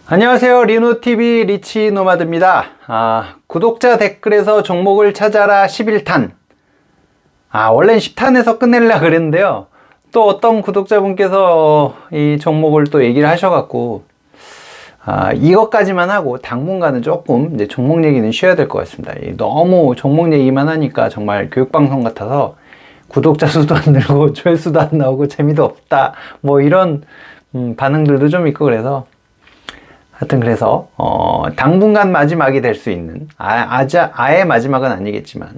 안녕하세요. 리노TV 리치노마드입니다. 구독자 댓글에서 종목을 찾아라 11탄. 원래는 10탄에서 끝내려고 그랬는데요. 또 어떤 구독자분께서 이 종목을 또 얘기를 하셔갖고, 이것까지만 하고 당분간은 조금 이제 종목 얘기는 쉬어야 될 것 같습니다. 너무 종목 얘기만 하니까 정말 교육방송 같아서 구독자 수도 안 늘고 조회수도 안 나오고 재미도 없다. 뭐 이런 반응들도 좀 있고 그래서 하여튼 그래서 당분간 마지막이 될 수 있는 아예 마지막은 아니겠지만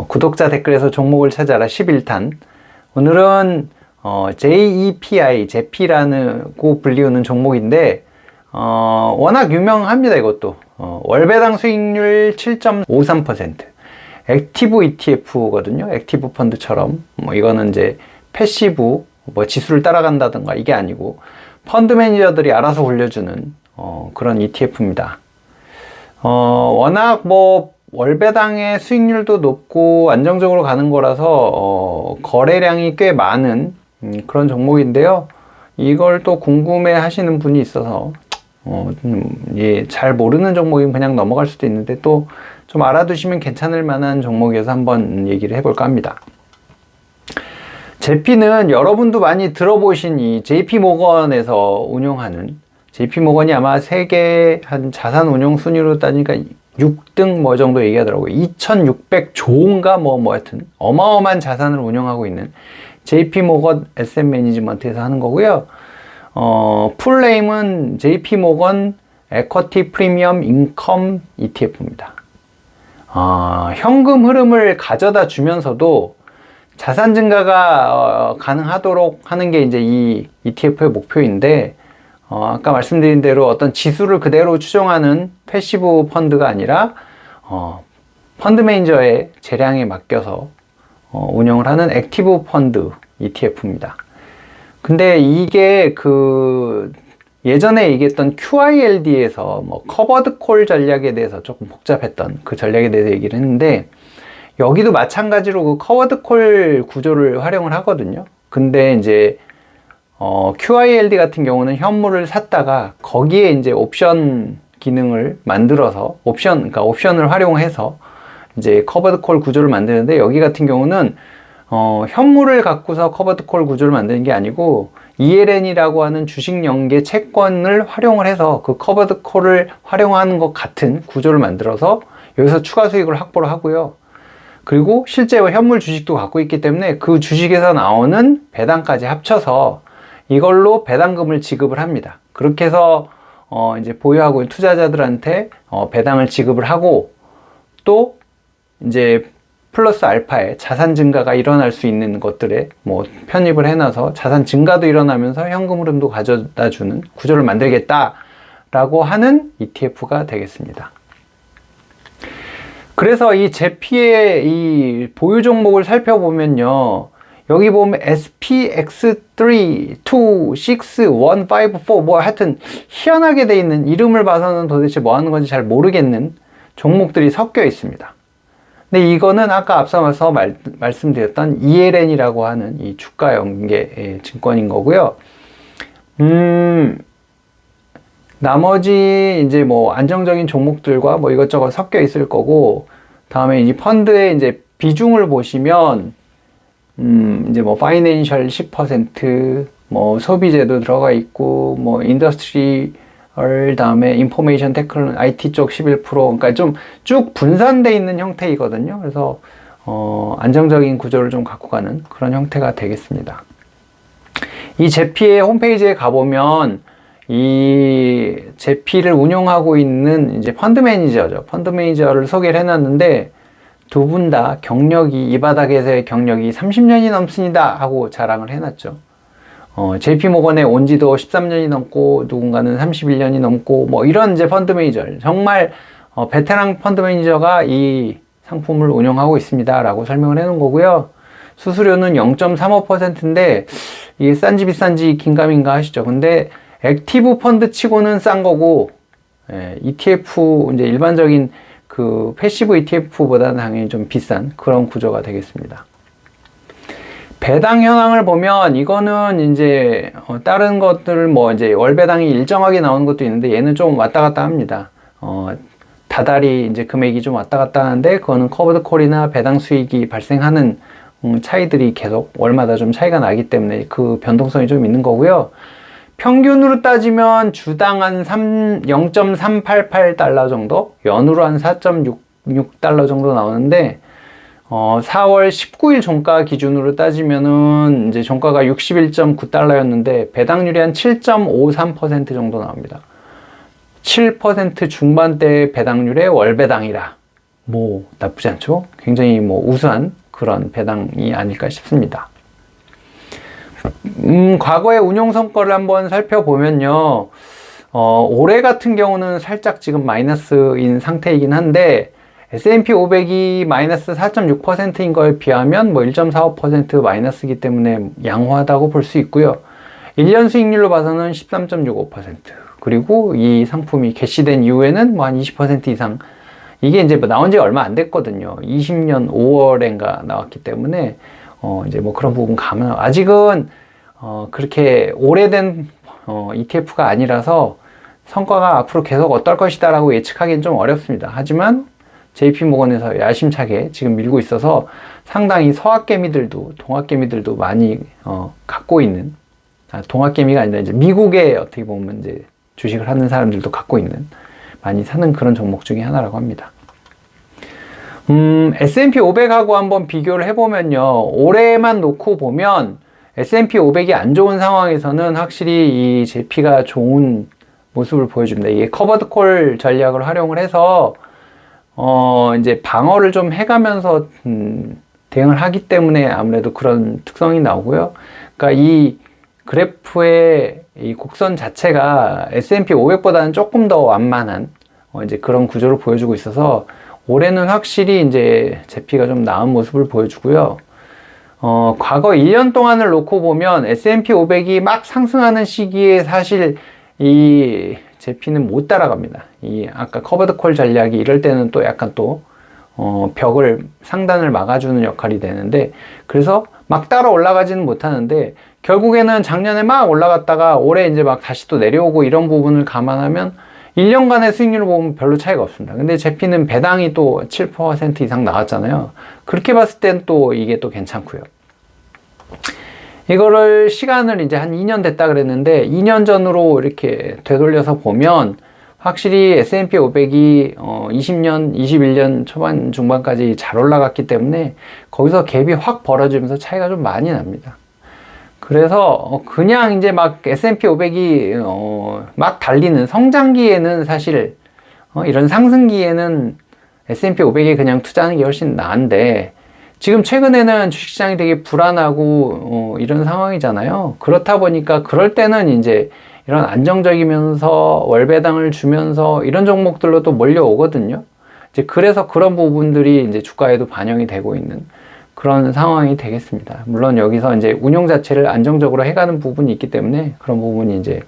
구독자 댓글에서 종목을 찾아라 11탄. 오늘은 JEPI라고 불리우는 종목인데 워낙 유명합니다. 이것도 월배당 수익률 7.53%, 액티브 ETF거든요. 액티브 펀드처럼 이거는 이제 패시브 지수를 따라간다든가 이게 아니고 펀드 매니저들이 알아서 굴려주는 그런 ETF입니다. 워낙 월배당의 수익률도 높고 안정적으로 가는 거라서 거래량이 꽤 많은 그런 종목인데요. 이걸 또 궁금해 하시는 분이 있어서 잘 모르는 종목이면 그냥 넘어갈 수도 있는데 또 좀 알아두시면 괜찮을 만한 종목이어서 한번 얘기를 해볼까 합니다. 제피는 여러분도 많이 들어보신 이 JP모건에서 운용하는, JP모건이 아마 세계 한 자산 운용 순위로 따지니까 6등 정도 얘기하더라고요. 2600조인가 하여튼 어마어마한 자산을 운용하고 있는 JP모건 에셋 매니지먼트에서 하는 거고요. 풀네임은 JP모건 에쿼티 프리미엄 인컴 ETF입니다. 현금 흐름을 가져다 주면서도 자산 증가가 가능하도록 하는 게 이제 이 ETF의 목표인데, 아까 말씀드린 대로 어떤 지수를 그대로 추종하는 패시브 펀드가 아니라 펀드 매니저의 재량에 맡겨서 운영을 하는 액티브 펀드 ETF입니다. 근데 이게 예전에 얘기했던 QILD에서 커버드 콜 전략에 대해서 조금 복잡했던 그 전략에 대해서 얘기를 했는데, 여기도 마찬가지로 그 커버드 콜 구조를 활용을 하거든요. 근데 이제 QILD 같은 경우는 현물을 샀다가 거기에 이제 옵션 기능을 만들어서 그러니까 옵션을 활용해서 이제 커버드 콜 구조를 만드는데, 여기 같은 경우는 현물을 갖고서 커버드 콜 구조를 만드는 게 아니고 ELN이라고 하는 주식 연계 채권을 활용을 해서 그 커버드 콜을 활용하는 것 같은 구조를 만들어서 여기서 추가 수익을 확보를 하고요. 그리고 실제 현물 주식도 갖고 있기 때문에 그 주식에서 나오는 배당까지 합쳐서 이걸로 배당금을 지급을 합니다. 그렇게 해서 이제 보유하고 있는 투자자들한테 배당을 지급을 하고, 또 이제 플러스 알파의 자산 증가가 일어날 수 있는 것들에 편입을 해놔서 자산 증가도 일어나면서 현금 흐름도 가져다 주는 구조를 만들겠다라고 하는 ETF가 되겠습니다. 그래서 이 제피의 이 보유 종목을 살펴보면요, 여기 보면 SPX3, 2, 6, 1, 5, 4 하여튼 희한하게 돼 있는, 이름을 봐서는 도대체 뭐 하는 건지 잘 모르겠는 종목들이 섞여 있습니다. 근데 이거는 아까 앞서서 말씀드렸던 ELN이라고 하는 이 주가 연계 증권인 거고요. 나머지 이제 안정적인 종목들과 이것저것 섞여 있을 거고, 다음에 이 펀드의 이제 비중을 보시면 이제 파이낸셜 10%, 소비재도 들어가 있고, 인더스트리 다음에 인포메이션 테크놀로지 IT 쪽 11%, 그러니까 좀 쭉 분산되어 있는 형태이거든요. 그래서 안정적인 구조를 좀 갖고 가는 그런 형태가 되겠습니다. 이 제피의 홈페이지에 가보면 이 제피를 운용하고 있는 이제 펀드 매니저죠. 펀드 매니저를 소개를 해놨는데, 두 분 다 이 바닥에서의 경력이 30년이 넘습니다 하고 자랑을 해놨죠. JP모건에 온 지도 13년이 넘고, 누군가는 31년이 넘고, 이런 이제 펀드 매니저, 정말 베테랑 펀드 매니저가 이 상품을 운영하고 있습니다 라고 설명을 해 놓은 거고요. 수수료는 0.35%인데 이게 싼지 비싼지 긴가민가 하시죠. 근데 액티브 펀드 치고는 싼 거고, ETF 이제 일반적인 그 패시브 ETF보다는 당연히 좀 비싼 그런 구조가 되겠습니다. 배당 현황을 보면 이거는 이제 다른 것들 뭐 이제 월 배당이 일정하게 나오는 것도 있는데 얘는 좀 왔다 갔다 합니다. 다달이 이제 금액이 좀 왔다 갔다 하는데 그거는 커버드 콜이나 배당 수익이 발생하는 차이들이 계속 월마다 좀 차이가 나기 때문에 그 변동성이 좀 있는 거고요. 평균으로 따지면 주당 한 0.388달러 정도, 연으로 한 4.66달러 정도 나오는데 4월 19일 종가 기준으로 따지면은 이제 종가가 61.9달러였는데 배당률이 한 7.53% 정도 나옵니다. 7% 중반대 배당률의 월 배당이라 뭐 나쁘지 않죠? 굉장히 뭐 우수한 그런 배당이 아닐까 싶습니다. 과거의 운용 성과를 한번 살펴보면요. 올해 같은 경우는 살짝 지금 마이너스인 상태이긴 한데 S&P 500이 마이너스 4.6%인 거에 비하면 뭐 1.45% 마이너스이기 때문에 양호하다고 볼 수 있고요. 1년 수익률로 봐서는 13.65%. 그리고 이 상품이 개시된 이후에는 뭐 한 20% 이상. 이게 이제 뭐 나온 지 얼마 안 됐거든요. 20년 5월인가 나왔기 때문에 이제 뭐 그런 부분 감안. 아직은 그렇게 오래된 ETF가 아니라서 성과가 앞으로 계속 어떨 것이다라고 예측하기는 좀 어렵습니다. 하지만 JP모건에서 야심차게 지금 밀고 있어서 상당히 서학개미들도 동학개미들도 많이 갖고 있는, 동학개미가 아니라 이제 미국에 어떻게 보면 이제 주식을 하는 사람들도 갖고 있는, 많이 사는 그런 종목 중에 하나라고 합니다. S&P 500하고 한번 비교를 해보면요. 올해만 놓고 보면 S&P 500이 안 좋은 상황에서는 확실히 이 JP가 좋은 모습을 보여줍니다. 이게 커버드 콜 전략을 활용을 해서 이제 방어를 좀 해가면서 대응을 하기 때문에 아무래도 그런 특성이 나오고요. 그러니까 이 그래프의 이 곡선 자체가 S&P 500보다는 조금 더 완만한 이제 그런 구조를 보여주고 있어서 올해는 확실히 이제 JP가 좀 나은 모습을 보여주고요. 과거 1년 동안을 놓고 보면 S&P 500이 막 상승하는 시기에 사실 이 JP는 못 따라갑니다. 이 아까 커버드 콜 전략이 이럴 때는 또 약간 또 벽을 상단을 막아주는 역할이 되는데, 그래서 막 따라 올라가지는 못하는데 결국에는 작년에 막 올라갔다가 올해 이제 막 다시 또 내려오고 이런 부분을 감안하면 1년간의 수익률을 보면 별로 차이가 없습니다. 근데 JP는 배당이 또 7% 이상 나왔잖아요. 그렇게 봤을 땐 또 이게 또 괜찮고요. 이거를 시간을 이제 한 2년 됐다 그랬는데 2년 전으로 이렇게 되돌려서 보면 확실히 S&P 500이 20년, 21년 초반 중반까지 잘 올라갔기 때문에 거기서 갭이 확 벌어지면서 차이가 좀 많이 납니다. 그래서 그냥 이제 막 S&P 500이 막 달리는 성장기에는 사실 이런 상승기에는 S&P 500에 그냥 투자하는 게 훨씬 나은데, 지금 최근에는 주식시장이 되게 불안하고 이런 상황이잖아요. 그렇다 보니까 그럴 때는 이제 이런 안정적이면서 월배당을 주면서 이런 종목들로 또 몰려오거든요. 이제 그래서 그런 부분들이 이제 주가에도 반영이 되고 있는 그런 상황이 되겠습니다. 물론 여기서 이제 운용 자체를 안정적으로 해가는 부분이 있기 때문에 그런 부분이 이제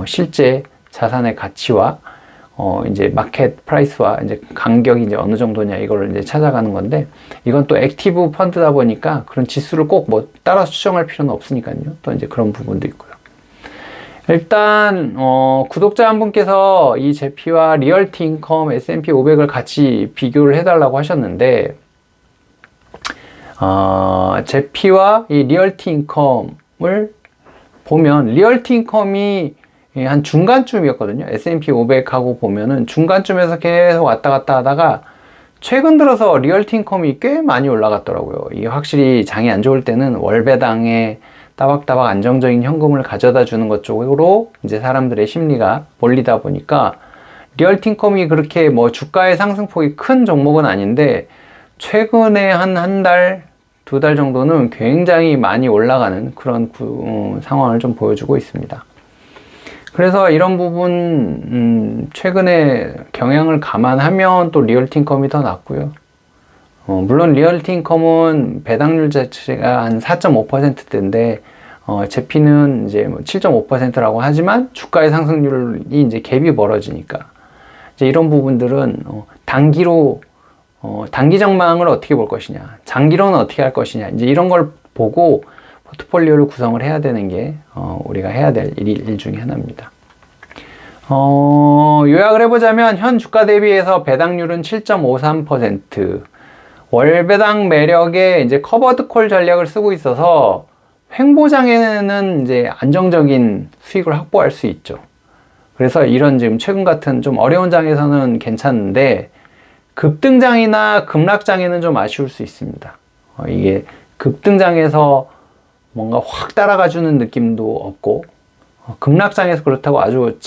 실제 자산의 가치와 이제 마켓 프라이스와 이제 간격이 이제 어느 정도냐 이거를 이제 찾아가는 건데, 이건 또 액티브 펀드다 보니까 그런 지수를 꼭 뭐 따라서 추정할 필요는 없으니까요. 또 이제 그런 부분도 있고요. 일단 구독자 한 분께서 이 JP와 리얼티 인컴 S&P 500을 같이 비교를 해달라고 하셨는데, JP와 이 리얼티 인컴을 보면 리얼티 인컴이 한 중간쯤이었거든요. S&P 500하고 보면은 중간쯤에서 계속 왔다 갔다 하다가 최근 들어서 리얼티 인컴이 꽤 많이 올라갔더라고요. 이게 확실히 장이 안 좋을 때는 월배당에 따박따박 안정적인 현금을 가져다 주는 것 쪽으로 이제 사람들의 심리가 몰리다 보니까 리얼티 인컴이 그렇게 뭐 주가의 상승폭이 큰 종목은 아닌데 최근에 한 달, 2달 정도는 굉장히 많이 올라가는 그런 상황을 좀 보여주고 있습니다. 그래서 이런 부분 최근에 경향을 감안하면 또 리얼티 인컴이 더 낫고요. 물론 리얼티 인컴은 배당률 자체가 한 4.5%대인데 JP는 이제 뭐 7.5%라고 하지만 주가의 상승률이 이제 갭이 벌어지니까 이제 이런 부분들은 단기로 단기 전망을 어떻게 볼 것이냐, 장기로는 어떻게 할 것이냐, 이제 이런 걸 보고 포트폴리오를 구성을 해야 되는 게 우리가 해야 될 일 중에 하나입니다. 요약을 해보자면 현 주가 대비해서 배당률은 7.53%, 월 배당 매력에 이제 커버드 콜 전략을 쓰고 있어서 횡보장에는 이제 안정적인 수익을 확보할 수 있죠. 그래서 이런 지금 최근 같은 좀 어려운 장에서는 괜찮은데 급등장이나 급락장에는 좀 아쉬울 수 있습니다. 이게 급등장에서 뭔가 확 따라가주는 느낌도 없고 급락장에서 그렇다고 아주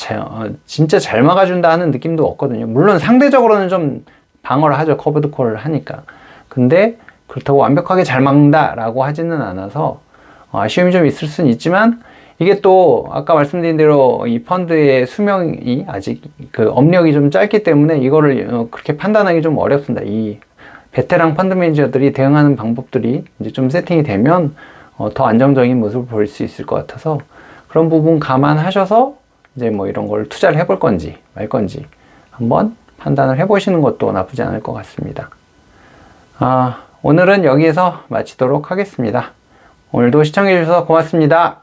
진짜 잘 막아준다 하는 느낌도 없거든요. 물론 상대적으로는 좀 방어를 하죠. 커브드 콜을 하니까. 근데 그렇다고 완벽하게 잘 막는다라고 하지는 않아서 아쉬움이 좀 있을 수는 있지만 이게 또 아까 말씀드린 대로 이 펀드의 수명이 아직 그 업력이 좀 짧기 때문에 이거를 그렇게 판단하기 좀 어렵습니다. 이 베테랑 펀드 매니저들이 대응하는 방법들이 이제 좀 세팅이 되면 더 안정적인 모습을 보일 수 있을 것 같아서 그런 부분 감안하셔서 이제 뭐 이런 걸 투자를 해볼 건지 말 건지 한번 판단을 해보시는 것도 나쁘지 않을 것 같습니다. 오늘은 여기에서 마치도록 하겠습니다. 오늘도 시청해 주셔서 고맙습니다.